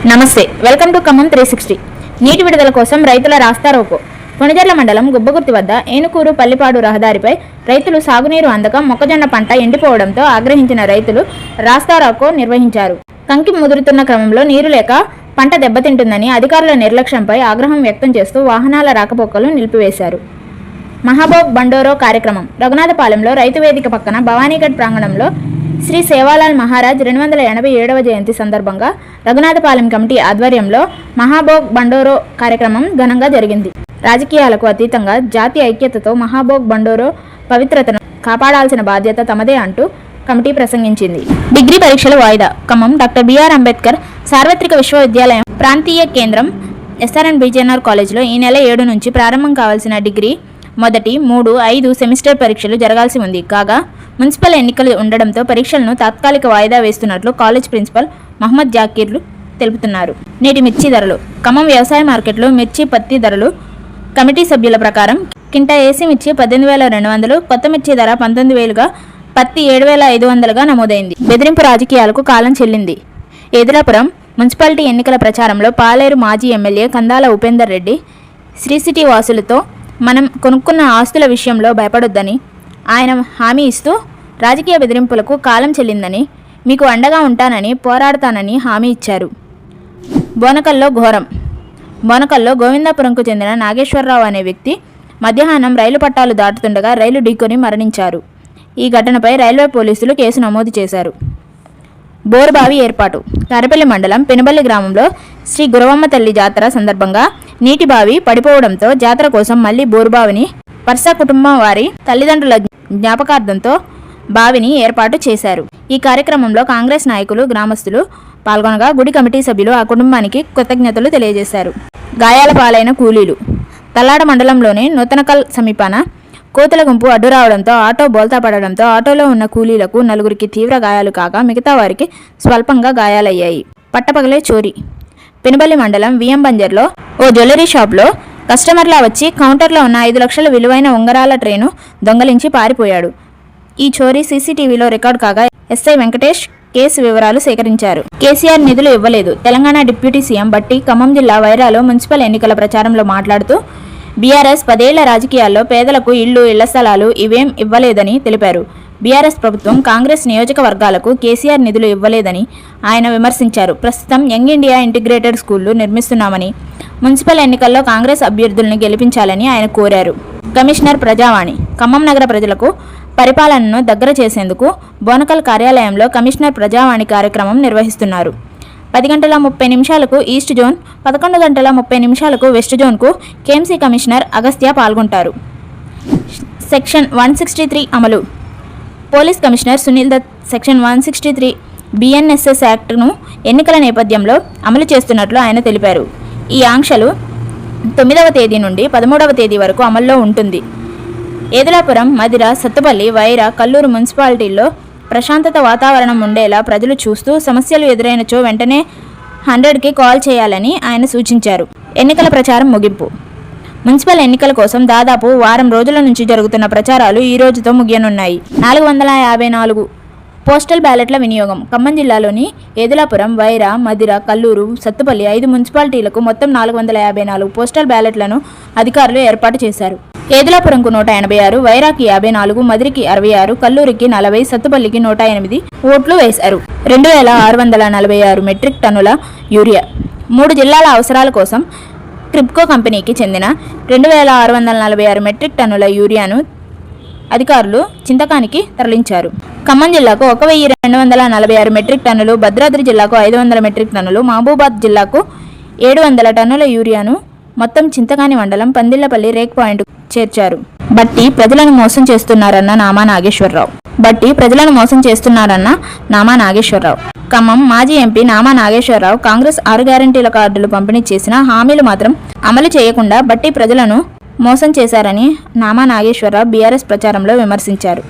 నమస్తే, welcome to Khammam 360. నీటి విడుదల కోసం రైతుల రాస్తారోకో. కొణిజర్ల మండలం గుబ్బగుర్తి వద్ద ఏనుకూరు పల్లిపాడు రహదారిపై రైతులు సాగునీరు అందక మొక్కజొన్న పంట ఎండిపోవడంతో ఆగ్రహించిన రైతులు రాస్తారోకో నిర్వహించారు. కంకి ముదురుతున్న క్రమంలో నీరు లేక పంట దెబ్బతింటుందని అధికారుల నిర్లక్ష్యంపై ఆగ్రహం వ్యక్తం చేస్తూ వాహనాల రాకపోకలు నిలిపివేశారు. మహాభోగ్ బండోరో కార్యక్రమం. రఘునాథపాలెంలో రైతు వేదిక పక్కన భవానీగఢ్ ప్రాంగణంలో శ్రీ సేవాలాల్ మహారాజ్ 287వ జయంతి సందర్భంగా రఘునాథపాలెం కమిటీ ఆధ్వర్యంలో మహాభోగ్ బండోరో కార్యక్రమం ఘనంగా జరిగింది. రాజకీయాలకు అతీతంగా జాతి ఐక్యతతో మహాభోగ్ బండోరో పవిత్రతను కాపాడాల్సిన బాధ్యత తమదే అంటూ కమిటీ ప్రసంగించింది. డిగ్రీ పరీక్షల వాయిదా. ఖమ్మం డాక్టర్ బిఆర్ అంబేద్కర్ సార్వత్రిక విశ్వవిద్యాలయం ప్రాంతీయ కేంద్రం ఎస్ఆర్ఎన్ బీజేఎన్ఆర్ కాలేజీలో ఈ నెల 7 నుంచి ప్రారంభం కావాల్సిన డిగ్రీ మొదటి 3, 5 సెమిస్టర్ పరీక్షలు జరగాల్సి ఉంది. కాగా మున్సిపల్ ఎన్నికలు ఉండడంతో పరీక్షలను తాత్కాలిక వాయిదా వేస్తున్నట్లు కాలేజ్ ప్రిన్సిపల్ మహమ్మద్ జాకీర్లు తెలుపుతున్నారు. నేటి మిర్చి ధరలు. ఖమ్మం వ్యవసాయ మార్కెట్లో మిర్చి, పత్తి ధరలు కమిటీ సభ్యుల ప్రకారం కింటా ఏసీ మిర్చి 18,200, కొత్త మిర్చి ధర 19,000గా, పత్తి 7,500గా నమోదైంది. బెదిరింపు రాజకీయాలకు కాలం చెల్లింది. ఏదులాపురం మున్సిపాలిటీ ఎన్నికల ప్రచారంలో పాలేరు మాజీ ఎమ్మెల్యే కందాల ఉపేందర్ రెడ్డి శ్రీ సిటీ వాసులతో మనం కొనుక్కున్న ఆస్తుల విషయంలో భయపడొద్దని ఆయన హామీ ఇస్తూ రాజకీయ బెదిరింపులకు కాలం చెల్లిందని, మీకు అండగా ఉంటానని, పోరాడతానని హామీ ఇచ్చారు. బోనకల్లో ఘోరం. బోనకల్లో గోవిందాపురంకు చెందిన నాగేశ్వరరావు అనే వ్యక్తి మధ్యాహ్నం రైలు పట్టాలు దాటుతుండగా రైలు ఢీకొని మరణించారు. ఈ ఘటనపై రైల్వే పోలీసులు కేసు నమోదు చేశారు. బోరుబావి ఏర్పాటు. కారపల్లి మండలం పెనుబల్లి గ్రామంలో శ్రీ గురవమ్మ తల్లి జాతర సందర్భంగా నీటి బావి పడిపోవడంతో జాతర కోసం మళ్లీ బోరుబావిని పర్స కుటుంబం వారి తల్లిదండ్రుల జ్ఞాపకార్థంతో బావిని ఏర్పాటు చేశారు. ఈ కార్యక్రమంలో కాంగ్రెస్ నాయకులు, గ్రామస్తులు పాల్గొనగా గుడి కమిటీ సభ్యులు ఆ కుటుంబానికి కృతజ్ఞతలు తెలియజేశారు. గాయాల పాలైన కూలీలు. తల్లాడ మండలంలోని నూతనకల్ సమీపాన కోతుల గుంపు అడ్డు రావడంతో ఆటో బోల్తా పడడంతో ఆటోలో ఉన్న కూలీలకు 4కి తీవ్ర గాయాలు కాగా మిగతా వారికి స్వల్పంగా గాయాలయ్యాయి. పట్టపగలే చోరీ. పెనుబల్లి మండలం విఎం బంజర్లో ఓ జ్యువెలరీ షాప్లో కస్టమర్లా వచ్చి కౌంటర్లో ఉన్న 5 లక్షల విలువైన ఉంగరాల ట్రేను దొంగలించి పారిపోయాడు. ఈ చోరీ సీసీటీవీలో రికార్డు కాగా ఎస్ఐ వెంకటేష్ కేసు వివరాలు సేకరించారు. కేసీఆర్ నిధులు ఇవ్వలేదు. తెలంగాణ డిప్యూటీ సీఎం బట్టి ఖమ్మం జిల్లా వైరాలో మున్సిపల్ ఎన్నికల ప్రచారంలో మాట్లాడుతూ బీఆర్ఎస్ 10 ఏళ్ల రాజకీయాల్లో పేదలకు ఇళ్లు, ఇళ్ల స్థలాలు ఇవేం ఇవ్వలేదని తెలిపారు. బీఆర్ఎస్ ప్రభుత్వం కాంగ్రెస్ నియోజకవర్గాలకు కేసీఆర్ నిధులు ఇవ్వలేదని ఆయన విమర్శించారు. ప్రస్తుతం యంగ్ ఇండియా ఇంటిగ్రేటెడ్ స్కూళ్లు నిర్మిస్తున్నామని, మున్సిపల్ ఎన్నికల్లో కాంగ్రెస్ అభ్యర్థుల్ని గెలిపించాలని ఆయన కోరారు. కమిషనర్ ప్రజావాణి. ఖమ్మం నగర ప్రజలకు పరిపాలనను దగ్గర చేసేందుకు బోనకల్ కార్యాలయంలో కమిషనర్ ప్రజావాణి కార్యక్రమం నిర్వహిస్తున్నారు. 10:30 ఈస్ట్ జోన్, 11:30 వెస్ట్ జోన్కు కేఎంసీ కమిషనర్ అగస్త్య పాల్గొంటారు. సెక్షన్ 163 అమలు. Police commissioner Sunil Dutt section 163 BNSS యాక్ట్ను ఎన్నికల నేపథ్యంలో అమలు చేస్తున్నట్లు ఆయన తెలిపారు. ఈ ఆంక్షలు 9వ తేదీ నుండి 13వ తేదీ వరకు అమల్లో ఉంటుంది. ఏదులాపురం, మదిర, సత్తుపల్లి, వైరా, కల్లూరు మున్సిపాలిటీల్లో ప్రశాంతత వాతావరణం ఉండేలా ప్రజలు చూస్తూ సమస్యలు ఎదురైనచో వెంటనే 100కి కాల్ చేయాలని ఆయన సూచించారు. ఎన్నికల ప్రచారం ముగింపు. మున్సిపల్ ఎన్నికల కోసం దాదాపు వారం రోజుల నుంచి జరుగుతున్న ప్రచారాలు ఈ రోజుతో ముగియనున్నాయి. 454 పోస్టల్ బ్యాలెట్ల వినియోగం. ఖమ్మం జిల్లాలోని ఏదులాపురం, వైరా, మదిర, కల్లూరు, సత్తుపల్లి 5 మున్సిపాలిటీలకు మొత్తం 454 పోస్టల్ బ్యాలెట్లను అధికారులు ఏర్పాటు చేశారు. ఏదులాపురంకు 186, వైరాకి 54, మదిరికి 66, కల్లూరికి 40, సత్తుపల్లికి 108 ఓట్లు వేశారు. 2,646 మెట్రిక్ టన్నుల యూరియా. 3 జిల్లాల అవసరాల కోసం క్రిప్కో కంపెనీకి చెందిన 2,646 మెట్రిక్ టన్నుల యూరియాను అధికారులు చింతకానికి తరలించారు. ఖమ్మం జిల్లాకు 1,246 మెట్రిక్ టన్నులు, భద్రాద్రి జిల్లాకు 500 మెట్రిక్ టన్నులు, మహబూబాద్ జిల్లాకు 700 టన్నుల యూరియాను మొత్తం చింతకాని మండలం పందిళ్లపల్లి రేక్ పాయింట్ చేర్చారు. బట్టి ప్రజలను మోసం చేస్తున్నారన్న నామా నాగేశ్వరరావు. ఖమ్మం మాజీ ఎంపీ నామా నాగేశ్వరరావు కాంగ్రెస్ 6 గ్యారంటీల కార్డులు పంపిణీ చేసిన హామీలు మాత్రం అమలు చేయకుండా బట్టి ప్రజలను మోసం చేశారని నామా నాగేశ్వరరావు బీఆర్ఎస్ ప్రచారంలో విమర్శించారు.